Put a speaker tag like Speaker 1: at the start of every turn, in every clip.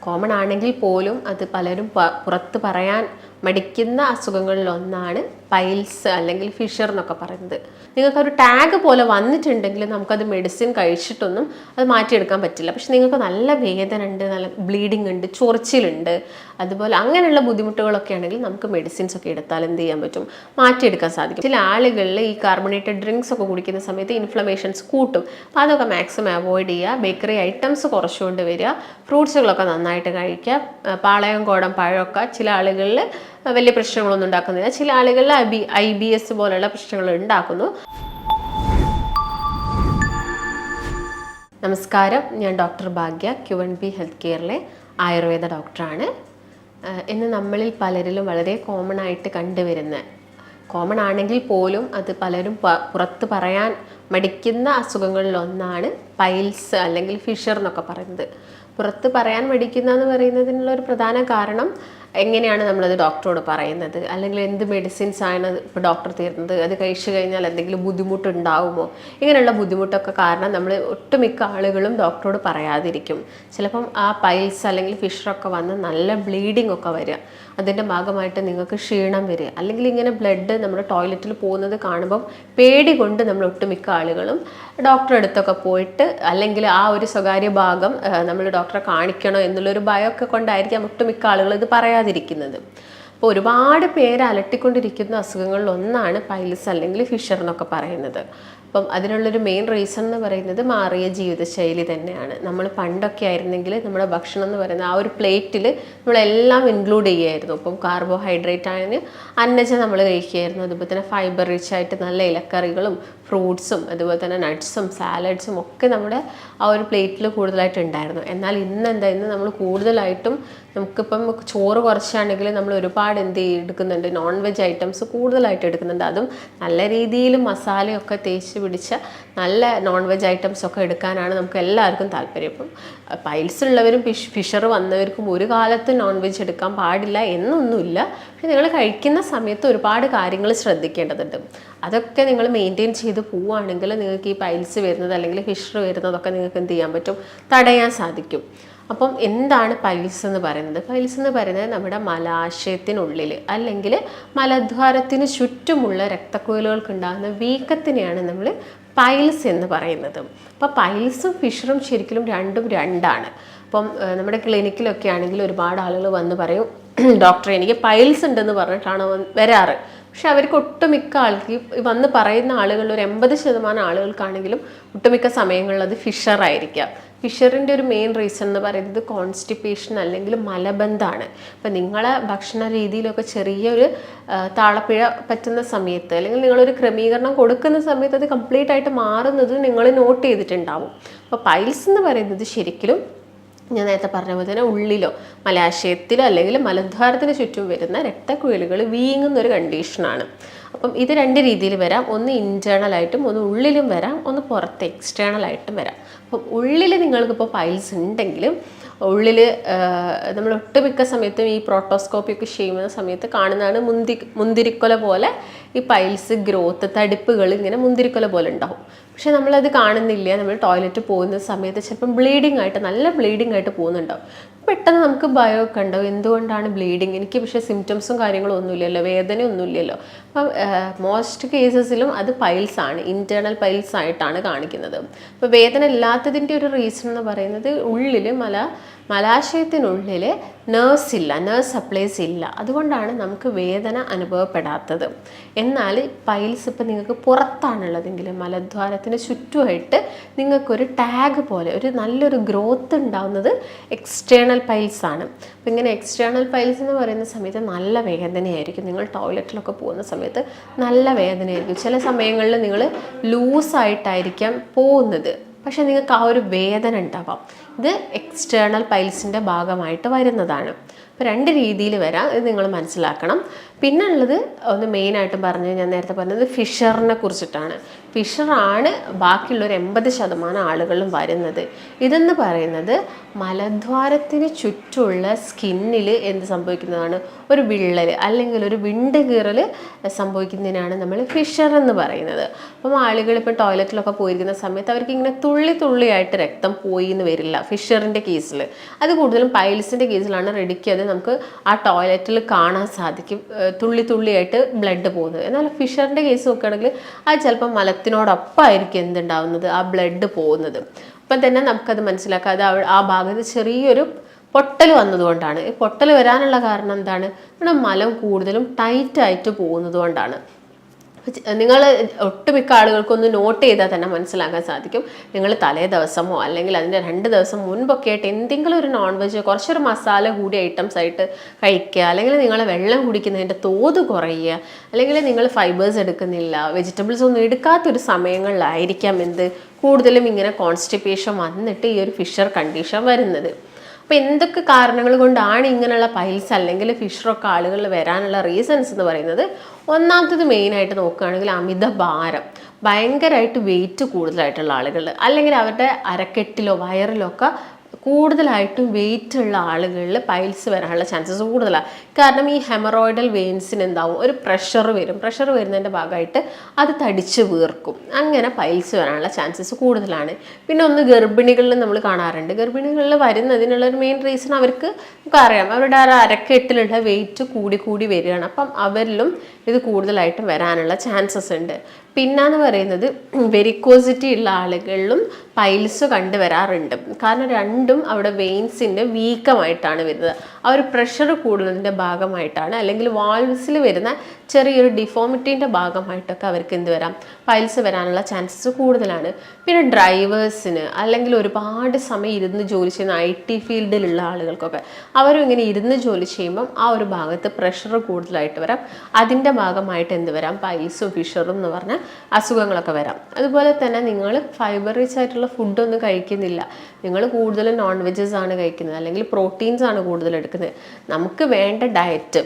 Speaker 1: Common ആണെങ്കിൽ പോലും അത് പലരും പുറത്ത് പറയാൻ മടിക്കുന്ന അസുഖങ്ങളിലൊന്നാണ് പൈൽസ് അല്ലെങ്കിൽ ഫിഷർ എന്നൊക്കെ പറയുന്നത്. നിങ്ങൾക്കൊരു ടാഗ് പോലെ വന്നിട്ടുണ്ടെങ്കിൽ നമുക്കത് മെഡിസിൻ കഴിച്ചിട്ടൊന്നും അത് മാറ്റിയെടുക്കാൻ പറ്റില്ല. പക്ഷെ നിങ്ങൾക്ക് നല്ല വേദന ഉണ്ട്, നല്ല ബ്ലീഡിങ് ഉണ്ട്, ചൊറിച്ചിലുണ്ട്, അതുപോലെ അങ്ങനെയുള്ള ബുദ്ധിമുട്ടുകളൊക്കെ ആണെങ്കിൽ നമുക്ക് മെഡിസിൻസ് ഒക്കെ എടുത്താൽ എന്ത് ചെയ്യാൻ പറ്റും, മാറ്റിയെടുക്കാൻ സാധിക്കും. ചില ആളുകളിൽ ഈ കാർബണേറ്റഡ് ഡ്രിങ്ക്സ് ഒക്കെ കുടിക്കുന്ന സമയത്ത് ഇൻഫ്ലമേഷൻസ് കൂട്ടും. അപ്പോൾ അതൊക്കെ മാക്സിമം അവോയ്ഡ് ചെയ്യുക. ബേക്കറി ഐറ്റംസ് കുറച്ചുകൊണ്ട് വരിക. ഫ്രൂട്ട്സുകളൊക്കെ നന്നായിട്ട് കഴിക്കുക. പാളയം കോടം പഴമൊക്കെ ചില ആളുകളിൽ വലിയ പ്രശ്നങ്ങളൊന്നും ഉണ്ടാക്കുന്നില്ല, ചില ആളുകളിൽ IBS പോലെയുള്ള പ്രശ്നങ്ങൾ ഉണ്ടാക്കുന്നു. നമസ്കാരം, ഞാൻ ഡോക്ടർ ഭാഗ്യ, QNB ഹെൽത്ത് കെയറിലെ ആയുർവേദ ഡോക്ടറാണ്. ഇന്ന് നമ്മളിൽ പലരിലും വളരെ കോമൺ ആയിട്ട് കണ്ടുവരുന്ന, കോമൺ ആണെങ്കിൽ പോലും അത് പലരും പുറത്ത് പറയാൻ മടിക്കുന്ന അസുഖങ്ങളിലൊന്നാണ് പൈൽസ് അല്ലെങ്കിൽ ഫിഷർ എന്നൊക്കെ പറയുന്നത്. പുറത്ത് പറയാൻ മടിക്കുന്നതെന്ന് പറയുന്നതിനുള്ള ഒരു പ്രധാന കാരണം എങ്ങനെയാണ് നമ്മളത് ഡോക്ടറോട് പറയുന്നത്, അല്ലെങ്കിൽ എന്ത് മെഡിസിൻസ് ആണ് ഇപ്പോൾ ഡോക്ടർ തരുന്നത്, അത് കഴിച്ചു കഴിഞ്ഞാൽ എന്തെങ്കിലും ബുദ്ധിമുട്ടുണ്ടാവുമോ, ഇങ്ങനെയുള്ള ബുദ്ധിമുട്ടൊക്കെ കാരണം നമ്മൾ ഒട്ടുമിക്ക ആളുകളും ഡോക്ടറോട് പറയാതിരിക്കും. ചിലപ്പം ആ പൈൽസ് അല്ലെങ്കിൽ ഫിഷറൊക്കെ വന്ന് നല്ല ബ്ലീഡിംഗ് ഒക്കെ വരിക, അതിൻ്റെ ഭാഗമായിട്ട് നിങ്ങൾക്ക് ക്ഷീണം വരിക, അല്ലെങ്കിൽ ഇങ്ങനെ ബ്ലഡ് നമ്മുടെ ടോയ്ലറ്റിൽ പോകുന്നത് കാണുമ്പം പേടി കൊണ്ട് നമ്മൾ ഒട്ടുമിക്ക ആളുകളും ഡോക്ടറെ അടുത്തൊക്കെ പോയിട്ട്, അല്ലെങ്കിൽ ആ ഒരു സ്വകാര്യ ഭാഗം നമ്മൾ ഡോക്ടറെ കാണിക്കണോ എന്നുള്ളൊരു ഭയമൊക്കെ കൊണ്ടായിരിക്കാം ഒട്ടുമിക്ക ആളുകൾ ഇത് പറയാതിരിക്കുന്നത്. അപ്പോൾ ഒരുപാട് പേര് അലട്ടിക്കൊണ്ടിരിക്കുന്ന അസുഖങ്ങളിൽ ഒന്നാണ് പൈൽസ് അല്ലെങ്കിൽ ഫിഷർ എന്നൊക്കെ പറയുന്നത്. അപ്പം അതിനുള്ളൊരു മെയിൻ റീസൺ എന്ന് പറയുന്നത് മാറിയ ജീവിതശൈലി തന്നെയാണ്. നമ്മൾ പണ്ടൊക്കെ ആയിരുന്നെങ്കിൽ നമ്മുടെ ഭക്ഷണം എന്ന് പറയുന്നത് ആ ഒരു പ്ലേറ്റിൽ നമ്മളെല്ലാം ഇൻക്ലൂഡ് ചെയ്യുമായിരുന്നു. അപ്പം കാർബോഹൈഡ്രേറ്റ് ആയതിന് അന്നജം നമ്മൾ കഴിക്കുകയായിരുന്നു, അതുപോലെ തന്നെ ഫൈബർ റിച്ച് ആയിട്ട് നല്ല ഇലക്കറികളും ഫ്രൂട്ട്സും അതുപോലെ തന്നെ നട്ട്സും സാലഡ്സും ഒക്കെ നമ്മുടെ ആ ഒരു പ്ലേറ്റിൽ കൂടുതലായിട്ട് ഉണ്ടായിരുന്നു. എന്നാൽ ഇന്ന് നമ്മൾ കൂടുതലായിട്ടും നമുക്കിപ്പം ചോറ് കുറച്ചാണെങ്കിൽ നമ്മൾ ഒരുപാട് എടുക്കുന്നുണ്ട്, നോൺ വെജ് ഐറ്റംസ് കൂടുതലായിട്ട് എടുക്കുന്നുണ്ട്. അതും നല്ല രീതിയിൽ മസാലയൊക്കെ തേച്ച് പിടിച്ച നല്ല നോൺ വെജ് ഐറ്റംസ് ഒക്കെ എടുക്കാനാണ് നമുക്ക് എല്ലാവർക്കും താല്പര്യം. ഇപ്പം പൈൽസ് ഉള്ളവരും ഫിഷർ വന്നവർക്കും ഒരു കാലത്ത് നോൺ വെജ് എടുക്കാൻ പാടില്ല എന്നൊന്നുമില്ല. പക്ഷെ നിങ്ങൾ കഴിക്കുന്ന സമയത്ത് ഒരുപാട് കാര്യങ്ങൾ ശ്രദ്ധിക്കേണ്ടതുണ്ട്. അതൊക്കെ നിങ്ങൾ മെയിൻറ്റെയിൻ ചെയ്ത് പോവുകയാണെങ്കിൽ നിങ്ങൾക്ക് ഈ പൈൽസ് വരുന്നത് അല്ലെങ്കിൽ ഫിഷർ വരുന്നതൊക്കെ നിങ്ങൾക്ക് എന്ത് ചെയ്യാൻ പറ്റും, തടയാൻ സാധിക്കും. അപ്പം എന്താണ് പൈൽസ് എന്ന് പറയുന്നത്? പൈൽസ് എന്ന് പറയുന്നത് നമ്മുടെ മലാശയത്തിനുള്ളിൽ അല്ലെങ്കിൽ മലദ്വാരത്തിന് ചുറ്റുമുള്ള രക്തക്കുഴലുകൾക്കുണ്ടാകുന്ന വീക്കത്തിനെയാണ് നമ്മൾ പൈൽസ് എന്ന് പറയുന്നത്. അപ്പോൾ പൈൽസും ഫിഷറും ശരിക്കും രണ്ടാണ്. അപ്പം നമ്മുടെ ക്ലിനിക്കിലൊക്കെ ആണെങ്കിൽ ഒരുപാട് ആളുകൾ വന്ന് പറയും, ഡോക്ടറെ എനിക്ക് പൈൽസ് ഉണ്ടെന്ന് പറഞ്ഞിട്ടാണ് വരാറ്. പക്ഷെ അവർക്ക് ഒട്ടുമിക്ക ആൾക്ക് വന്ന് പറയുന്ന ആളുകളിൽ ഒരു 80% ആളുകൾക്കാണെങ്കിലും ഒട്ടുമിക്ക സമയങ്ങളിൽ അത് ഫിഷറായിരിക്കാം. ഫിഷറിൻ്റെ ഒരു മെയിൻ റീസൺ എന്ന് പറയുന്നത് കോൺസ്റ്റിപ്പേഷൻ അല്ലെങ്കിൽ മലബന്ധമാണ്. അപ്പം നിങ്ങളെ ഭക്ഷണ രീതിയിലൊക്കെ ചെറിയൊരു താളപ്പിഴ പറ്റുന്ന സമയത്ത്, അല്ലെങ്കിൽ നിങ്ങളൊരു ക്രമീകരണം കൊടുക്കുന്ന സമയത്ത് അത് കംപ്ലീറ്റ് ആയിട്ട് മാറുന്നത് നിങ്ങൾ നോട്ട് ചെയ്തിട്ടുണ്ടാവും. അപ്പോൾ പൈൽസ് എന്ന് പറയുന്നത് ശരിക്കും ഞാൻ നേരത്തെ പറഞ്ഞ പോലെ തന്നെ ഉള്ളിലോ മലാശയത്തിലോ അല്ലെങ്കിൽ മലദ്വാരത്തിന് ചുറ്റും വരുന്ന രക്തക്കുഴലുകൾ വീങ്ങുന്നൊരു കണ്ടീഷനാണ്. അപ്പം ഇത് രണ്ട് രീതിയിൽ വരാം. ഒന്ന് ഇൻറ്റേർണലായിട്ടും ഒന്ന് ഉള്ളിലും വരാം, ഒന്ന് പുറത്ത് എക്സ്റ്റേണലായിട്ടും വരാം. അപ്പം ഉള്ളിൽ നിങ്ങൾക്കിപ്പോൾ പൈൽസ് ഉണ്ടെങ്കിലും ഉള്ളിൽ നമ്മൾ ഒട്ടുമിക്ക സമയത്തും ഈ പ്രോട്ടോസ്കോപ്പി ഒക്കെ ചെയ്യുന്ന സമയത്ത് കാണുന്നതാണ് മുന്തിരിക്കൊല പോലെ ഈ പൈൽസ് ഗ്രോത്ത്, തടിപ്പുകൾ ഇങ്ങനെ മുന്തിരിക്കൊല പോലെ ഉണ്ടാവും. പക്ഷെ നമ്മളത് കാണുന്നില്ല. നമ്മൾ ടോയ്ലറ്റ് പോകുന്ന സമയത്ത് ചിലപ്പം ബ്ലീഡിങ് ആയിട്ട്, നല്ല ബ്ലീഡിങ് ആയിട്ട് പോകുന്നുണ്ടാവും. പെട്ടെന്ന് നമുക്ക് ഭയമൊക്കെ ഉണ്ടാവും, എന്തുകൊണ്ടാണ് ബ്ലീഡിങ്, എനിക്ക് പക്ഷേ സിംറ്റംസും കാര്യങ്ങളും ഒന്നുമില്ലല്ലോ, വേദനയൊന്നുമില്ലല്ലോ. അപ്പം മോസ്റ്റ് കേസസിലും അത് പൈൽസ് ആണ്, ഇൻറ്റേർണൽ പൈൽസ് ആയിട്ടാണ് കാണിക്കുന്നത്. അപ്പോൾ വേദന ഇല്ലാത്തതിൻ്റെ ഒരു റീസൺ എന്ന് പറയുന്നത് ഉള്ളിൽ മലാശയത്തിനുള്ളിൽ നേഴ്സ് സപ്ലൈസ് ഇല്ല, അതുകൊണ്ടാണ് നമുക്ക് വേദന അനുഭവപ്പെടാത്തത്. എന്നാൽ പൈൽസ് ഇപ്പം നിങ്ങൾക്ക് പുറത്താണുള്ളതെങ്കിൽ മലദ്വാരത്തിന് ചുറ്റുമായിട്ട് നിങ്ങൾക്കൊരു ടാഗ് പോലെ ഒരു നല്ലൊരു ഗ്രോത്ത് ഉണ്ടാവുന്നത് എക്സ്റ്റേണൽ പൈൽസ് ആണ്. അപ്പം ഇങ്ങനെ എക്സ്റ്റേണൽ പൈൽസ് എന്ന് പറയുന്ന സമയത്ത് നല്ല വേദനയായിരിക്കും. നിങ്ങൾ ടോയ്ലറ്റിലൊക്കെ പോകുന്ന സമയത്ത് നല്ല വേദനയായിരിക്കും. ചില സമയങ്ങളിൽ നിങ്ങൾ ലൂസായിട്ടായിരിക്കാം പോകുന്നത്, പക്ഷെ നിങ്ങൾക്ക് ആ ഒരു വേദന ഉണ്ടാവാം. ഇത് എക്സ്റ്റേണൽ പൈൽസിൻ്റെ ഭാഗമായിട്ട് വരുന്നതാണ്. അപ്പോൾ രണ്ട് രീതിയിൽ വരാം, ഇത് നിങ്ങൾ മനസ്സിലാക്കണം. പിന്നെ ഉള്ളത് ഒന്ന് മെയിനായിട്ട് ഞാൻ നേരത്തെ പറഞ്ഞത് ഫിഷറിനെ കുറിച്ചിട്ടാണ്. ഫിഷറാണ് ബാക്കിയുള്ളൊരു 80% ആളുകളിലും വരുന്നത്. ഇതെന്ന് പറയുന്നത് മലദ്വാരത്തിന് ചുറ്റുമുള്ള സ്കിന്നിൽ എന്ത് സംഭവിക്കുന്നതാണ്, ഒരു വിള്ളൽ അല്ലെങ്കിൽ ഒരു വിണ്ട് കീറൽ സംഭവിക്കുന്നതിനാണ് നമ്മൾ ഫിഷർ എന്ന് പറയുന്നത്. അപ്പം ആളുകൾ ഇപ്പോൾ ടോയ്ലറ്റിലൊക്കെ പോയിരിക്കുന്ന സമയത്ത് അവർക്ക് ഇങ്ങനെ തുള്ളി തുള്ളിയായിട്ട് രക്തം പോയി എന്ന് വരില്ല ഫിഷറിൻ്റെ കേസിൽ. അത് കൂടുതലും പൈൽസിൻ്റെ കേസിലാണ് റെഡിക്ക് അത് നമുക്ക് ആ ടോയ്ലറ്റിൽ കാണാൻ സാധിക്കും, തുള്ളി തുള്ളിയായിട്ട് ബ്ലഡ് പോകുന്നത്. എന്നാൽ ഫിഷറിൻ്റെ കേസ് നോക്കുകയാണെങ്കിൽ അത് ചിലപ്പോൾ മലത്തിനോടൊപ്പമായിരിക്കും എന്തുണ്ടാവുന്നത്, ആ ബ്ലഡ് പോകുന്നത്. അപ്പം തന്നെ നമുക്കത് മനസ്സിലാക്കാം, അത് ആ ഭാഗത്ത് ചെറിയൊരു പൊട്ടൽ വന്നതുകൊണ്ടാണ്. ഈ പൊട്ടൽ വരാനുള്ള കാരണം എന്താണ്, നമ്മുടെ മലം കൂടുതലും ടൈറ്റായിട്ട് പോകുന്നത് കൊണ്ടാണ്. നിങ്ങൾ ഒട്ടുമിക്ക ആളുകൾക്കൊന്ന് നോട്ട് ചെയ്താൽ തന്നെ മനസ്സിലാക്കാൻ സാധിക്കും. നിങ്ങൾ തലേ ദിവസമോ അല്ലെങ്കിൽ അതിൻ്റെ 2 ദിവസം മുൻപൊക്കെ ആയിട്ട് എന്തെങ്കിലും ഒരു നോൺ വെജ് കുറച്ചൊരു മസാല കൂടിയ ഐറ്റംസ് ആയിട്ട് കഴിക്കുക, അല്ലെങ്കിൽ നിങ്ങൾ വെള്ളം കുടിക്കുന്നതിൻ്റെ തോത് കുറയുക, അല്ലെങ്കിൽ നിങ്ങൾ ഫൈബേഴ്സ് എടുക്കുന്നില്ല, വെജിറ്റബിൾസ് ഒന്നും എടുക്കാത്തൊരു സമയങ്ങളിലായിരിക്കാം കൂടുതലും ഇങ്ങനെ കോൺസ്റ്റിപ്പേഷൻ വന്നിട്ട് ഈ ഒരു ഫിഷർ കണ്ടീഷൻ വരുന്നത്. അപ്പോൾ എന്തൊക്കെ കാരണങ്ങൾ കൊണ്ടാണ് ഇങ്ങനെയുള്ള പൈൽസ് അല്ലെങ്കിൽ ഫിഷറൊക്കെ ആളുകളിൽ വരാനുള്ള റീസൺസ് എന്ന് പറയുന്നത്, ഒന്നാമത്തത് മെയിനായിട്ട് നോക്കുകയാണെങ്കിൽ അമിത ഭാരം, ഭയങ്കരമായിട്ട് വെയിറ്റ് കൂടുതലായിട്ടുള്ള ആളുകൾ, അല്ലെങ്കിൽ അവരുടെ അരക്കെട്ടിലോ വയറിലോ ഒക്കെ കൂടുതലായിട്ടും വെയിറ്റ് ഉള്ള ആളുകളിൽ പൈൽസ് വരാനുള്ള ചാൻസസ് കൂടുതലാണ്. കാരണം ഈ ഹെമറോയിഡൽ വെയിൻസിന് എന്താവും, ഒരു പ്രഷർ വരും. പ്രഷർ വരുന്നതിൻ്റെ ഭാഗമായിട്ട് അത് തടിച്ച് വീർക്കും. അങ്ങനെ പൈൽസ് വരാനുള്ള ചാൻസസ് കൂടുതലാണ്. പിന്നെ ഒന്ന് ഗർഭിണികളിൽ നമ്മൾ കാണാറുണ്ട്. ഗർഭിണികളിൽ വരുന്നതിനുള്ള ഒരു മെയിൻ റീസൺ അവർക്ക് നമുക്കറിയാം, അവരുടെ ആ അരക്കെട്ടിലുള്ള വെയിറ്റ് കൂടി കൂടി വരികയാണ്. അപ്പം അവരിലും ഇത് കൂടുതലായിട്ടും വരാനുള്ള ചാൻസസ് ഉണ്ട്. പിന്നെന്ന് പറയുന്നത് വെരിക്കോസിറ്റി ഉള്ള ആളുകളിലും പൈൽസ് കണ്ടുവരാറുണ്ട്. കാരണം രണ്ടും അവിടെ വെയിൻസിൻ്റെ വീക്കമായിട്ടാണ് വരുന്നത്. ആ ഒരു പ്രഷർ കൂടുന്നതിൻ്റെ ഭാഗമായിട്ടാണ്, അല്ലെങ്കിൽ വാൾവ്സിൽ വരുന്ന ചെറിയൊരു ഡിഫോമിറ്റീൻ്റെ ഭാഗമായിട്ടൊക്കെ അവർക്ക് എന്ത് വരാം, പൈൽസ് വരാനുള്ള ചാൻസസ് കൂടുതലാണ്. പിന്നെ ഡ്രൈവേഴ്സിന് അല്ലെങ്കിൽ ഒരുപാട് സമയം ഇരുന്ന് ജോലി ചെയ്യുന്ന IT ഫീൽഡിലുള്ള ആളുകൾക്കൊക്കെ അവരും ഇങ്ങനെ ഇരുന്ന് ജോലി ചെയ്യുമ്പം ആ ഒരു ഭാഗത്ത് പ്രഷർ കൂടുതലായിട്ട് വരാം. അതിൻ്റെ ഭാഗമായിട്ട് എന്ത് വരാം, പൈൽസും ഫിഷറും എന്ന് പറഞ്ഞ അസുഖങ്ങളൊക്കെ വരാം. അതുപോലെ തന്നെ നിങ്ങൾ ഫൈബർ റിച്ച് ആയിട്ടുള്ള ഫുഡൊന്നും കഴിക്കുന്നില്ല, നിങ്ങൾ കൂടുതലും നോൺ വെജസ് ആണ് കഴിക്കുന്നത്, അല്ലെങ്കിൽ പ്രോട്ടീൻസ് ആണ് കൂടുതൽ എടുക്കുന്നത്. നമുക്ക് വേണ്ട ഡയറ്റ്,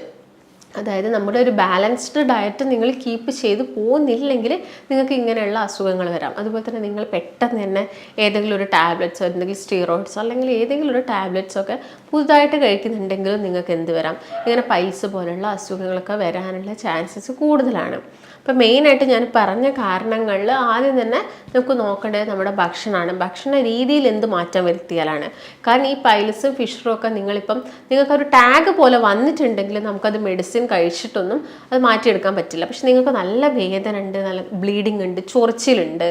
Speaker 1: അതായത് നമ്മുടെ ഒരു ബാലൻസ്ഡ് ഡയറ്റ് നിങ്ങൾ കീപ്പ് ചെയ്ത് പോകുന്നില്ലെങ്കിൽ നിങ്ങൾക്ക് ഇങ്ങനെയുള്ള അസുഖങ്ങൾ വരാം. അതുപോലെ തന്നെ നിങ്ങൾ പെട്ടെന്ന് തന്നെ ഏതെങ്കിലും ഒരു ടാബ്ലറ്റ്സോ എന്തെങ്കിലും സ്റ്റീറോയിഡ്സോ അല്ലെങ്കിൽ ഏതെങ്കിലും ഒരു ടാബ്ലറ്റ്സോ ഒക്കെ പുതുതായിട്ട് കഴിക്കുന്നുണ്ടെങ്കിലും നിങ്ങൾക്ക് എന്ത് വരാം, ഇങ്ങനെ പൈൽസ് പോലുള്ള അസുഖങ്ങളൊക്കെ വരാനുള്ള ചാൻസസ് കൂടുതലാണ്. അപ്പം മെയിനായിട്ട് ഞാൻ പറഞ്ഞ കാരണങ്ങളിൽ ആദ്യം തന്നെ നമുക്ക് നോക്കേണ്ടത് നമ്മുടെ ഭക്ഷണമാണ്. ഭക്ഷണ രീതിയിൽ എന്ത് മാറ്റം വരുത്തിയാലാണ്. കാരണം ഈ പൈൽസും ഫിഷറും ഒക്കെ നിങ്ങൾക്കൊരു ടാഗ് പോലെ വന്നിട്ടുണ്ടെങ്കിൽ നമുക്കത് മെഡിസിൻ കഴിച്ചിട്ടൊന്നും അത് മാറ്റിയെടുക്കാൻ പറ്റില്ല. പക്ഷെ നിങ്ങൾക്ക് നല്ല വേദന ഉണ്ട്, നല്ല ബ്ലീഡിങ് ഉണ്ട്, ചൊറിച്ചിലുണ്ട്,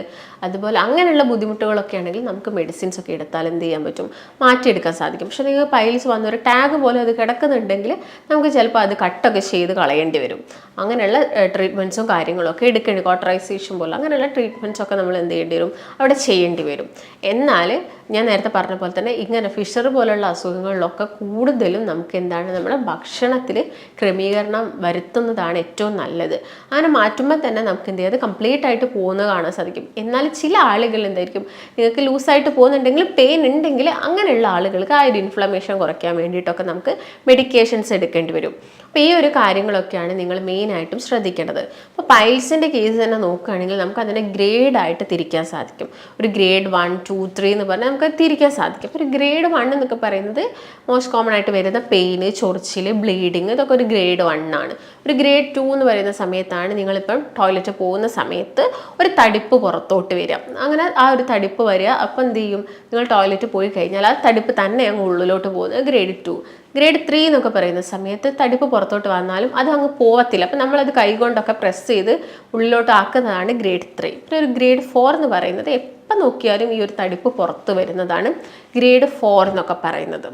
Speaker 1: അതുപോലെ അങ്ങനെയുള്ള ബുദ്ധിമുട്ടുകളൊക്കെ ആണെങ്കിൽ നമുക്ക് മെഡിസിൻസ് ഒക്കെ എടുത്താൽ എന്ത് ചെയ്യാൻ പറ്റും, മാറ്റിയെടുക്കാൻ സാധിക്കും. പക്ഷെ നിങ്ങൾക്ക് പൈൽസ് വന്ന ഒരു ടാഗ് പോലെ അത് കിടക്കുന്നുണ്ടെങ്കിൽ നമുക്ക് ചിലപ്പോൾ അത് കട്ടൊക്കെ ചെയ്ത് കളയേണ്ടി വരും. അങ്ങനെയുള്ള ട്രീറ്റ്മെൻറ്റ്സും കാര്യങ്ങളൊക്കെ എടുക്കേണ്ടി, കോട്ടറൈസേഷൻ പോലെ അങ്ങനെയുള്ള ട്രീറ്റ്മെൻറ്റ്സ് ഒക്കെ നമ്മൾ എന്ത് ചെയ്യേണ്ടി വരും, അവിടെ ചെയ്യേണ്ടി വരും. എന്നാൽ ഞാൻ നേരത്തെ പറഞ്ഞ പോലെ തന്നെ ഇങ്ങനെ ഫിഷർ പോലുള്ള അസുഖങ്ങളിലൊക്കെ കൂടുതലും നമുക്ക് എന്താണ്, നമ്മുടെ ഭക്ഷണത്തിൽ ക്രമീകരണം വരുത്തുന്നതാണ് ഏറ്റവും നല്ലത്. അങ്ങനെ മാറ്റുമ്പോൾ തന്നെ നമുക്ക് എന്ത് ചെയ്യാതെ കംപ്ലീറ്റ് ആയിട്ട് പോകുന്നത് കാണാൻ സാധിക്കും. എന്നാൽ ചില ആളുകൾ എന്തായിരിക്കും, നിങ്ങൾക്ക് ലൂസായിട്ട് പോകുന്നുണ്ടെങ്കിൽ പെയിൻ ഉണ്ടെങ്കിൽ അങ്ങനെയുള്ള ആളുകൾക്ക് ആ ഒരു ഇൻഫ്ലമേഷൻ കുറയ്ക്കാൻ വേണ്ടിയിട്ടൊക്കെ നമുക്ക് മെഡിക്കേഷൻസ് എടുക്കേണ്ടി വരും. അപ്പോൾ ഈ ഒരു കാര്യങ്ങളൊക്കെയാണ് നിങ്ങൾ മെയിനായിട്ടും ശ്രദ്ധിക്കേണ്ടത്. അപ്പോൾ പൈൽസിൻ്റെ കേസ് തന്നെ നോക്കുകയാണെങ്കിൽ നമുക്ക് അതിനെ ഗ്രേഡായിട്ട് തിരിക്കാൻ സാധിക്കും. ഒരു ഗ്രേഡ് 1, 2, 3 എന്ന് പറഞ്ഞാൽ നമുക്ക് തിരിക്കാൻ സാധിക്കും. ഒരു ഗ്രേഡ് 1 എന്നൊക്കെ പറയുന്നത് മോസ്റ്റ് കോമൺ ആയിട്ട് വരുന്ന പെയിന്, ചൊറിച്ചിൽ, ബ്ലീഡിങ്, ഇതൊക്കെ ഒരു ഗ്രേഡ് 1 ആണ്. ഒരു ഗ്രേഡ് 2 എന്ന് പറയുന്ന സമയത്താണ് നിങ്ങളിപ്പം ടോയ്ലറ്റ് പോകുന്ന സമയത്ത് ഒരു തടിപ്പ് പുറത്തോട്ട് വരിക. അങ്ങനെ ആ ഒരു തടിപ്പ് വരിക, അപ്പം എന്ത് ചെയ്യും, നിങ്ങൾ ടോയ്ലറ്റ് പോയി കഴിഞ്ഞാൽ ആ തടിപ്പ് തന്നെ അങ്ങ് ഉള്ളിലോട്ട് പോകുന്നത് ഗ്രേഡ് 2. ഗ്രേഡ് 3 എന്നൊക്കെ പറയുന്ന സമയത്ത് തടിപ്പ് പുറത്തോട്ട് വന്നാലും അത് അങ്ങ് പോവത്തില്ല. അപ്പം നമ്മളത് കൈകൊണ്ടൊക്കെ പ്രസ് ചെയ്ത് ഉള്ളിലോട്ട് ആക്കുന്നതാണ് ഗ്രേഡ് 3. പിന്നെ ഒരു ഗ്രേഡ് 4 എന്ന് പറയുന്നത് എപ്പം നോക്കിയാലും ഈ ഒരു തടിപ്പ് പുറത്ത് വരുന്നതാണ് ഗ്രേഡ് 4 എന്നൊക്കെ പറയുന്നത്.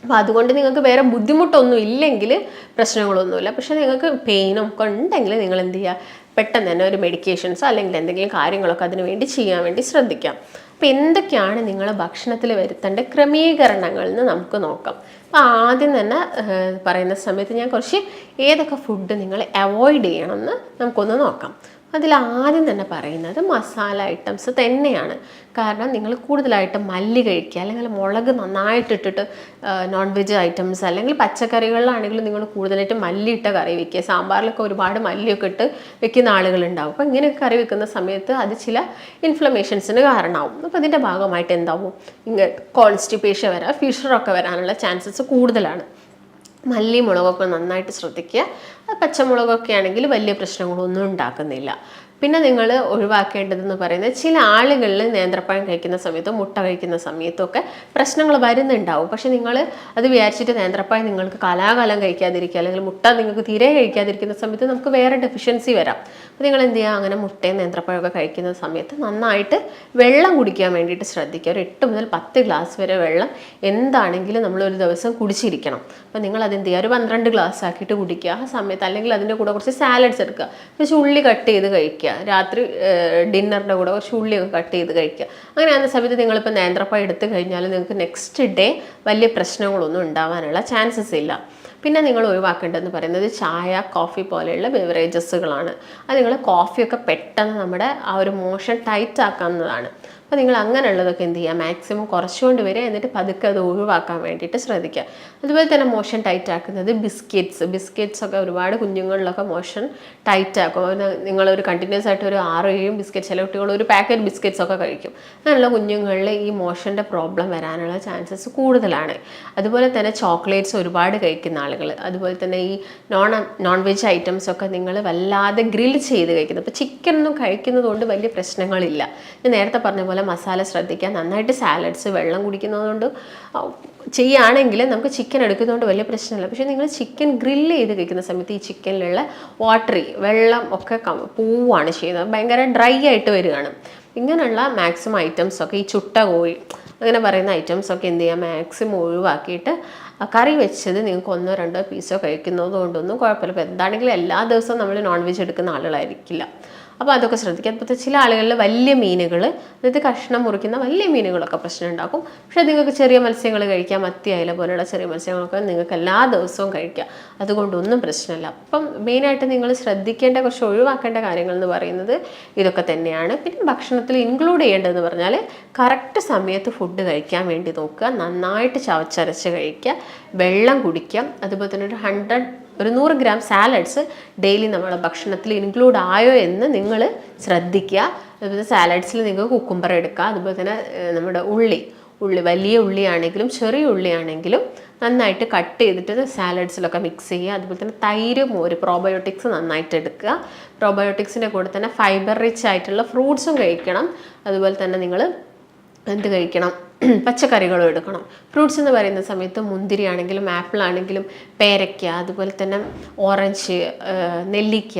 Speaker 1: അപ്പോൾ അതുകൊണ്ട് നിങ്ങൾക്ക് വേറെ ബുദ്ധിമുട്ടൊന്നും ഇല്ലെങ്കിൽ പ്രശ്നങ്ങളൊന്നുമില്ല. പക്ഷേ നിങ്ങൾക്ക് പെയിനും ഒക്കെ ഉണ്ടെങ്കിൽ നിങ്ങൾ എന്ത് ചെയ്യുക, പെട്ടെന്ന് തന്നെ ഒരു മെഡിക്കേഷൻസോ അല്ലെങ്കിൽ എന്തെങ്കിലും കാര്യങ്ങളൊക്കെ അതിന് വേണ്ടി ചെയ്യാൻ വേണ്ടി ശ്രദ്ധിക്കാം. അപ്പോൾ എന്തൊക്കെയാണ് നിങ്ങൾ ഭക്ഷണത്തിൽ വരുത്തേണ്ട ക്രമീകരണങ്ങൾ എന്ന് നമുക്ക് നോക്കാം. അപ്പോൾ ആദ്യം തന്നെ പറയുന്ന സമയത്ത് ഞാൻ കുറച്ച് ഏതൊക്കെ ഫുഡ് നിങ്ങൾ അവോയ്ഡ് ചെയ്യണമെന്ന് നമുക്കൊന്ന് നോക്കാം. അതിൽ ആദ്യം തന്നെ പറയുന്നത് മസാല ഐറ്റംസ് തന്നെയാണ്. കാരണം നിങ്ങൾ കൂടുതലായിട്ട് മല്ലി കഴിക്കുക, അല്ലെങ്കിൽ മുളക് നന്നായിട്ടിട്ടിട്ട് നോൺ വെജ് ഐറ്റംസ് അല്ലെങ്കിൽ പച്ചക്കറികളിലാണെങ്കിലും നിങ്ങൾ കൂടുതലായിട്ട് മല്ലിയിട്ട കറി വെക്കുക. സാമ്പാറിലൊക്കെ ഒരുപാട് മല്ലിയൊക്കെ ഇട്ട് വെക്കുന്ന ആളുകളുണ്ടാവും. അപ്പോൾ ഇങ്ങനെയൊക്കെ കറി വെക്കുന്ന സമയത്ത് അത് ചില ഇൻഫ്ലമേഷൻസിന് കാരണമാവും. അപ്പോൾ അതിൻ്റെ ഭാഗമായിട്ട് എന്താവും, ഇങ്ങനെ കോൺസ്റ്റിപ്പേഷൻ വരാം, ഫിഷറൊക്കെ വരാനുള്ള ചാൻസസ് കൂടുതലാണ്. മല്ലി മുളകൊക്കെ നന്നായിട്ട് ശ്രദ്ധിക്കുക. പച്ചമുളകൊക്കെ ആണെങ്കിൽ വലിയ പ്രശ്നങ്ങളൊന്നും ഉണ്ടാക്കുന്നില്ല. പിന്നെ നിങ്ങൾ ഒഴിവാക്കേണ്ടതെന്ന് പറയുന്നത്, ചില ആളുകളിൽ നേന്ത്രപ്പഴം കഴിക്കുന്ന സമയത്തും മുട്ട കഴിക്കുന്ന സമയത്തൊക്കെ പ്രശ്നങ്ങൾ വരുന്നുണ്ടാവും. പക്ഷെ നിങ്ങൾ അത് വിചാരിച്ചിട്ട് നേന്ത്രപ്പഴം നിങ്ങൾക്ക് കാലാകാലം കഴിക്കാതിരിക്കുക, അല്ലെങ്കിൽ മുട്ട നിങ്ങൾക്ക് തീരെ കഴിക്കാതിരിക്കുന്ന സമയത്ത് നമുക്ക് വേറെ ഡെഫിഷ്യൻസി വരാം. അപ്പോൾ നിങ്ങൾ എന്ത് ചെയ്യുക, അങ്ങനെ മുട്ടയും നേന്ത്രപ്പഴമൊക്കെ കഴിക്കുന്ന സമയത്ത് നന്നായിട്ട് വെള്ളം കുടിക്കാൻ വേണ്ടിയിട്ട് ശ്രദ്ധിക്കുക. ഒരു 8 മുതൽ 10 ഗ്ലാസ് വരെ വെള്ളം എന്താണെങ്കിലും നമ്മളൊരു ദിവസം കുടിച്ചിരിക്കണം. അപ്പോൾ നിങ്ങൾ അതെന്ത് ചെയ്യുക, ഒരു 12 ഗ്ലാസ് ആക്കിയിട്ട് കുടിക്കുക ആ സമയത്ത്. അല്ലെങ്കിൽ അതിൻ്റെ കൂടെ കുറച്ച് സാലഡ്സ് എടുക്കുക, കുറച്ച് ഉള്ളി കട്ട് ചെയ്ത് കഴിക്കുക. രാത്രി ഡിന്നറിൻ്റെ കൂടെ കുറച്ച് ഉള്ളിയൊക്കെ കട്ട് ചെയ്ത് കഴിക്കുക. അങ്ങനെ ആകുന്ന സമയത്ത് നിങ്ങളിപ്പോൾ നേന്ത്രപ്പഴം എടുത്തു കഴിഞ്ഞാൽ നിങ്ങൾക്ക് നെക്സ്റ്റ് ഡേ വലിയ പ്രശ്നങ്ങളൊന്നും ഉണ്ടാവാനുള്ള ചാൻസസ് ഇല്ല. പിന്നെ നിങ്ങൾ ഒഴിവാക്കേണ്ടതെന്ന് പറയുന്നത് ചായ, കോഫി പോലെയുള്ള ബെവറേജസുകളാണ്. അത് നിങ്ങൾ കോഫിയൊക്കെ പെട്ടെന്ന് നമ്മുടെ ആ ഒരു മോഷൻ ടൈറ്റ് ആക്കാവുന്നതാണ്. അപ്പോൾ നിങ്ങൾ അങ്ങനെയുള്ളതൊക്കെ എന്ത് ചെയ്യുക, മാക്സിമം കുറച്ചുകൊണ്ട് വരിക, എന്നിട്ട് പതുക്കെ അത് ഒഴിവാക്കാൻ വേണ്ടിയിട്ട് ശ്രദ്ധിക്കുക. അതുപോലെ തന്നെ മോഷൻ ടൈറ്റ് ആക്കുന്നത് ബിസ്ക്കറ്റ്സ് ഒക്കെ ഒരുപാട് കുഞ്ഞുങ്ങളിലൊക്കെ മോഷൻ ടൈറ്റ് ആക്കും. നിങ്ങളൊരു കണ്ടിന്യൂസ് ആയിട്ട് ഒരു 6-7 ബിസ്ക്കറ്റ്, ചില കുട്ടികൾ ഒരു പാക്കറ്റ് ബിസ്ക്കറ്റ്സ് ഒക്കെ കഴിക്കും. അങ്ങനെയുള്ള കുഞ്ഞുങ്ങളിൽ ഈ മോഷൻ്റെ പ്രോബ്ലം വരാനുള്ള ചാൻസസ് കൂടുതലാണ്. അതുപോലെ തന്നെ ചോക്ലേറ്റ്സ് ഒരുപാട് കഴിക്കുന്ന ആളുകൾ, അതുപോലെ തന്നെ ഈ നോൺ വെജ് ഐറ്റംസ് ഒക്കെ നിങ്ങൾ വല്ലാതെ ഗ്രിൽ ചെയ്ത് കഴിക്കുന്നത്. ഇപ്പോൾ ചിക്കനൊന്നും കഴിക്കുന്നത് കൊണ്ട് വലിയ പ്രശ്നങ്ങളില്ല. ഞാൻ നേരത്തെ പറഞ്ഞ പോലെ മസാല ശ്രദ്ധിക്കുക, നന്നായിട്ട് സാലഡ്സ്, വെള്ളം കുടിക്കുന്നതുകൊണ്ട് ചെയ്യുകയാണെങ്കിൽ നമുക്ക് ചിക്കൻ എടുക്കുന്നതുകൊണ്ട് വലിയ പ്രശ്നമില്ല. പക്ഷേ നിങ്ങൾ ചിക്കൻ ഗ്രില്ല് ചെയ്ത് കഴിക്കുന്ന സമയത്ത് ഈ ചിക്കനിലുള്ള വെള്ളം ഒക്കെ പോവുകയാണ് ചെയ്യുന്നത്, ഭയങ്കര ഡ്രൈ ആയിട്ട് വരികയാണ്. ഇങ്ങനെയുള്ള മാക്സിമം ഐറ്റംസൊക്കെ, ഈ ചുട്ട കോഴി അങ്ങനെ പറയുന്ന ഐറ്റംസൊക്കെ എന്ത് ചെയ്യുക, മാക്സിമം ഒഴിവാക്കിയിട്ട് കറി വെച്ചത് നിങ്ങൾക്ക് 1-2 പീസോ കഴിക്കുന്നത് കൊണ്ടൊന്നും കുഴപ്പമില്ല. ഇപ്പോൾ എന്താണെങ്കിലും എല്ലാ ദിവസവും നമ്മൾ നോൺ വെജ് എടുക്കുന്ന ആളുകളായിരിക്കില്ല. അപ്പോൾ അതൊക്കെ ശ്രദ്ധിക്കുക. അതുപോലെ ചില ആളുകളിൽ വലിയ മീനുകൾ, അതായത് കഷ്ണം മുറിക്കുന്ന വലിയ മീനുകളൊക്കെ പ്രശ്നം ഉണ്ടാക്കും. പക്ഷേ നിങ്ങൾക്ക് ചെറിയ മത്സ്യങ്ങൾ കഴിക്കാം, മത്തി, അയല പോലെയുള്ള ചെറിയ മത്സ്യങ്ങളൊക്കെ നിങ്ങൾക്ക് എല്ലാ ദിവസവും കഴിക്കാം, അതുകൊണ്ടൊന്നും പ്രശ്നമില്ല. അപ്പം മെയിനായിട്ട് നിങ്ങൾ ശ്രദ്ധിക്കേണ്ട, കുറച്ച് ഒഴിവാക്കേണ്ട കാര്യങ്ങൾ എന്ന് പറയുന്നത് ഇതൊക്കെ തന്നെയാണ്. പിന്നെ ഭക്ഷണത്തിൽ ഇൻക്ലൂഡ് ചെയ്യേണ്ടതെന്ന് പറഞ്ഞാൽ കറക്റ്റ് സമയത്ത് ഫുഡ് കഴിക്കാൻ വേണ്ടി നോക്കുക, നന്നായിട്ട് ചവച്ചരച്ച് കഴിക്കുക, വെള്ളം കുടിക്കുക. അതുപോലെ തന്നെ ഒരു 100 ഗ്രാം സാലഡ്സ് ഡെയിലി നമ്മുടെ ഭക്ഷണത്തിൽ ഇൻക്ലൂഡ് ആയോ എന്ന് നിങ്ങൾ ശ്രദ്ധിക്കുക. അതുപോലെ സാലഡ്സിൽ നിങ്ങൾക്ക് കുക്കുംബർ എടുക്കുക. അതുപോലെ തന്നെ നമ്മുടെ ഉള്ളി വലിയ ഉള്ളിയാണെങ്കിലും ചെറിയ ഉള്ളിയാണെങ്കിലും നന്നായിട്ട് കട്ട് ചെയ്തിട്ട് സാലഡ്സിലൊക്കെ മിക്സ് ചെയ്യുക. അതുപോലെ തന്നെ തൈര്, മോര്, പ്രോബയോട്ടിക്സ് നന്നായിട്ട് എടുക്കുക. പ്രോബയോട്ടിക്സിൻ്റെ കൂടെ തന്നെ ഫൈബർ റിച്ച് ആയിട്ടുള്ള ഫ്രൂട്ട്സും കഴിക്കണം. അതുപോലെ തന്നെ നിങ്ങൾ എന്ത് കഴിക്കണം, പച്ചക്കറികളും എടുക്കണം. ഫ്രൂട്ട്സ് എന്ന് പറയുന്ന സമയത്ത് മുന്തിരി ആണെങ്കിലും ആപ്പിൾ ആണെങ്കിലും പേരയ്ക്ക, അതുപോലെ തന്നെ ഓറഞ്ച്, നെല്ലിക്ക,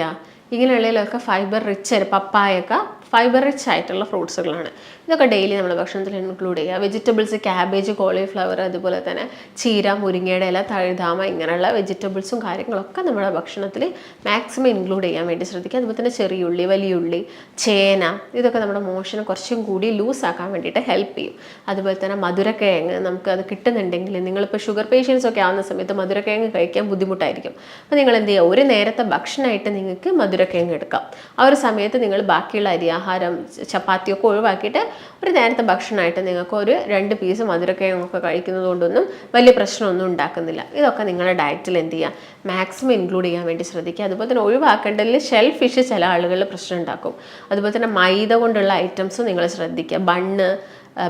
Speaker 1: ഇങ്ങനെയുള്ളതിലൊക്കെ ഫൈബർ റിച്ച്, പപ്പായൊക്കെ ഫൈബർ റിച്ച് ആയിട്ടുള്ള ഫ്രൂട്ട്സുകളാണ്. ഇതൊക്കെ ഡെയിലി നമ്മുടെ ഭക്ഷണത്തിൽ ഇൻക്ലൂഡ് ചെയ്യുക. വെജിറ്റബിൾസ്, ക്യാബേജ്, കോളിഫ്ലവർ, അതുപോലെ തന്നെ ചീര, മുരിങ്ങയുടെ ഇല, തഴുതാമ, ഇങ്ങനെയുള്ള വെജിറ്റബിൾസും കാര്യങ്ങളൊക്കെ നമ്മുടെ ഭക്ഷണത്തിൽ മാക്സിമം ഇൻക്ലൂഡ് ചെയ്യാൻ വേണ്ടി ശ്രദ്ധിക്കുക. അതുപോലെ തന്നെ ചെറിയുള്ളി, വലിയുള്ളി, ചേന, ഇതൊക്കെ നമ്മുടെ മോഷന് കുറച്ചും കൂടി ലൂസാക്കാൻ വേണ്ടിയിട്ട് ഹെൽപ്പ് ചെയ്യും. അതുപോലെ തന്നെ മധുരക്കിഴങ്ങ്, നമുക്ക് അത് കിട്ടുന്നുണ്ടെങ്കിൽ, നിങ്ങളിപ്പോൾ ഷുഗർ പേഷ്യൻസ് ഒക്കെ ആവുന്ന സമയത്ത് മധുരക്കിഴങ്ങ് കഴിക്കാൻ ബുദ്ധിമുട്ടായിരിക്കും. അപ്പോൾ നിങ്ങൾ എന്ത് ചെയ്യുക, ഒരു നേരത്തെ ഭക്ഷണമായിട്ട് നിങ്ങൾക്ക് മധുരക്കിഴങ്ങ് എടുക്കാം. ആ ഒരു സമയത്ത് നിങ്ങൾ ബാക്കിയുള്ള അരിയാഹാരം, ചപ്പാത്തിയൊക്കെ ഒഴിവാക്കിയിട്ട് ഒരു നേരത്തെ ഭക്ഷണമായിട്ട് നിങ്ങൾക്ക് ഒരു 2 പീസ് മധുരക്കിഴങ്ങൊക്കെ കഴിക്കുന്നത് കൊണ്ടൊന്നും വലിയ പ്രശ്നമൊന്നും ഉണ്ടാക്കുന്നില്ല. ഇതൊക്കെ നിങ്ങളുടെ ഡയറ്റിൽ എന്ത് ചെയ്യുക, മാക്സിമം ഇൻക്ലൂഡ് ചെയ്യാൻ വേണ്ടി ശ്രദ്ധിക്കുക. അതുപോലെ തന്നെ ഒഴിവാക്കേണ്ടതിൽ ഷെൽ ഫിഷ് ചില ആളുകളിൽ പ്രശ്നം ഉണ്ടാക്കും. അതുപോലെ തന്നെ മൈദ കൊണ്ടുള്ള ഐറ്റംസ് നിങ്ങൾ ശ്രദ്ധിക്കുക. ബണ്ണ്,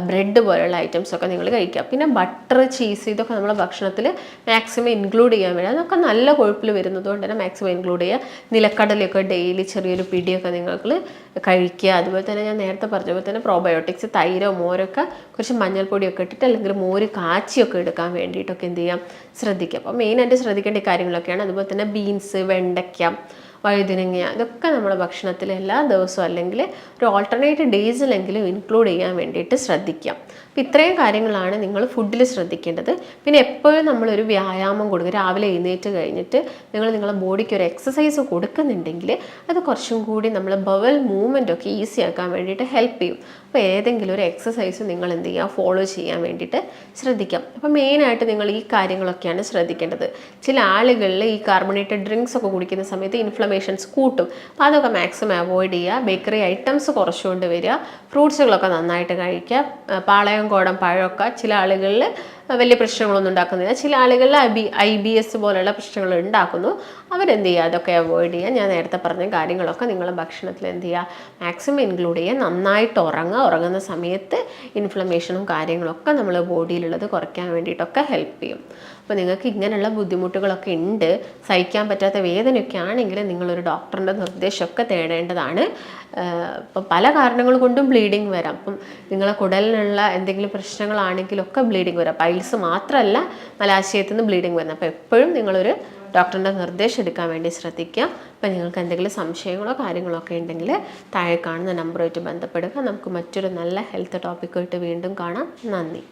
Speaker 1: ബ്രെഡ് പോലുള്ള ഐറ്റംസൊക്കെ നിങ്ങൾ കഴിക്കുക. പിന്നെ ബട്ടർ, ചീസ്, ഇതൊക്കെ നമ്മൾ ഭക്ഷണത്തിൽ മാക്സിമം ഇൻക്ലൂഡ് ചെയ്യാൻ വേണ്ടി, അതൊക്കെ നല്ല കൊഴുപ്പിൽ വരുന്നത് കൊണ്ട് തന്നെ മാക്സിമം ഇൻക്ലൂഡ് ചെയ്യുക. നിലക്കടലയൊക്കെ ഡെയിലി ചെറിയൊരു പിടിയൊക്കെ നിങ്ങൾ കഴിക്കുക. അതുപോലെ തന്നെ ഞാൻ നേരത്തെ പറഞ്ഞ പോലെ തന്നെ പ്രോബയോട്ടിക്സ്, തൈരോ മോരൊക്കെ കുറച്ച് മഞ്ഞൾപ്പൊടിയൊക്കെ ഇട്ടിട്ട് അല്ലെങ്കിൽ മോര് കാച്ചിയൊക്കെ എടുക്കാൻ വേണ്ടിയിട്ടൊക്കെ എന്ത് ചെയ്യാം, ശ്രദ്ധിക്കുക. അപ്പോൾ മെയിനായിട്ട് ശ്രദ്ധിക്കേണ്ട കാര്യങ്ങളൊക്കെയാണ്. അതുപോലെ തന്നെ ബീൻസ്, വെണ്ടയ്ക്ക, വഴുതിനങ്ങ, ഇതൊക്കെ നമ്മുടെ ഭക്ഷണത്തിൽ എല്ലാ ദിവസവും അല്ലെങ്കിൽ ഒരു ഓൾട്ടർനേറ്റ് ഡേയ്സിലെങ്കിലും ഇൻക്ലൂഡ് ചെയ്യാൻ വേണ്ടിയിട്ട് ശ്രദ്ധിക്കാം. അപ്പോൾ ഇത്രയും കാര്യങ്ങളാണ് നിങ്ങൾ ഫുഡിൽ ശ്രദ്ധിക്കേണ്ടത്. പിന്നെ എപ്പോഴും നമ്മളൊരു വ്യായാമം കൊടുക്കുക. രാവിലെ എഴുന്നേറ്റ് കഴിഞ്ഞിട്ട് നിങ്ങളുടെ ബോഡിക്ക് ഒരു എക്സസൈസ് കൊടുക്കുന്നുണ്ടെങ്കിൽ അത് കുറച്ചും കൂടി നമ്മൾ ബവൽ മൂവ്മെൻ്റ് ഒക്കെ ഈസി ആക്കാൻ വേണ്ടിയിട്ട് ഹെൽപ്പ് ചെയ്യും. അപ്പോൾ ഏതെങ്കിലും ഒരു എക്സസൈസ് നിങ്ങൾ എന്ത് ചെയ്യുക, ഫോളോ ചെയ്യാൻ വേണ്ടിയിട്ട് ശ്രദ്ധിക്കാം. അപ്പോൾ മെയിനായിട്ട് നിങ്ങൾ ഈ കാര്യങ്ങളൊക്കെയാണ് ശ്രദ്ധിക്കേണ്ടത്. ചില ആളുകളിൽ ഈ കാർബണേറ്റഡ് ഡ്രിങ്ക്സ് ഒക്കെ കുടിക്കുന്ന സമയത്ത് ഇൻഫ്ലമേഷൻസ് കൂട്ടും. അപ്പോൾ അതൊക്കെ മാക്സിമം അവോയ്ഡ് ചെയ്യുക. ബേക്കറി ഐറ്റംസ് കുറച്ചുകൊണ്ട് വരിക. ഫ്രൂട്ട്സുകളൊക്കെ നന്നായിട്ട് കഴിക്കുക. പാളയംകോടൻ പഴമൊക്കെ ചില ആളുകളിൽ വലിയ പ്രശ്നങ്ങളൊന്നും ഉണ്ടാക്കുന്നില്ല. ചില ആളുകളിൽ IBS പോലുള്ള പ്രശ്നങ്ങൾ ഉണ്ടാക്കുന്നു. അവരെന്ത് ചെയ്യുക, അതൊക്കെ അവോയ്ഡ് ചെയ്യുക. ഞാൻ നേരത്തെ പറഞ്ഞ കാര്യങ്ങളൊക്കെ നിങ്ങളുടെ ഭക്ഷണത്തിൽ എന്ത് ചെയ്യുക, മാക്സിമം ഇൻക്ലൂഡ് ചെയ്യുക. നന്നായിട്ട് ഉറങ്ങുന്ന സമയത്ത് ഇൻഫ്ലമേഷനും കാര്യങ്ങളൊക്കെ നമ്മൾ ബോഡിയിലുള്ളത് കുറയ്ക്കാൻ വേണ്ടിയിട്ടൊക്കെ ഹെൽപ്പ് ചെയ്യും. അപ്പോൾ നിങ്ങൾക്ക് ഇങ്ങനെയുള്ള ബുദ്ധിമുട്ടുകളൊക്കെ ഉണ്ട്, സഹിക്കാൻ പറ്റാത്ത വേദനയൊക്കെ ആണെങ്കിൽ നിങ്ങളൊരു ഡോക്ടറിൻ്റെ നിർദ്ദേശമൊക്കെ തേടേണ്ടതാണ്. ഇപ്പം പല കാരണങ്ങൾ കൊണ്ടും ബ്ലീഡിങ് വരാം. അപ്പം നിങ്ങളെ കുടലിനുള്ള എന്തെങ്കിലും പ്രശ്നങ്ങളാണെങ്കിലൊക്കെ ബ്ലീഡിങ് വരാം. പൈൽസ് മാത്രമല്ല മലാശയത്തിൽ നിന്ന് ബ്ലീഡിങ് വരുന്നത്. അപ്പോൾ എപ്പോഴും നിങ്ങളൊരു ഡോക്ടറിൻ്റെ നിർദ്ദേശം എടുക്കാൻ വേണ്ടി ശ്രദ്ധിക്കുക. അപ്പോൾ നിങ്ങൾക്ക് എന്തെങ്കിലും സംശയങ്ങളോ കാര്യങ്ങളോ ഒക്കെ ഉണ്ടെങ്കിൽ താഴെ കാണുന്ന നമ്പറുമായിട്ട് ബന്ധപ്പെടുക. നമുക്ക് മറ്റൊരു നല്ല ഹെൽത്ത് ടോപ്പിക്കുമായിട്ട് വീണ്ടും കാണാം. നന്ദി.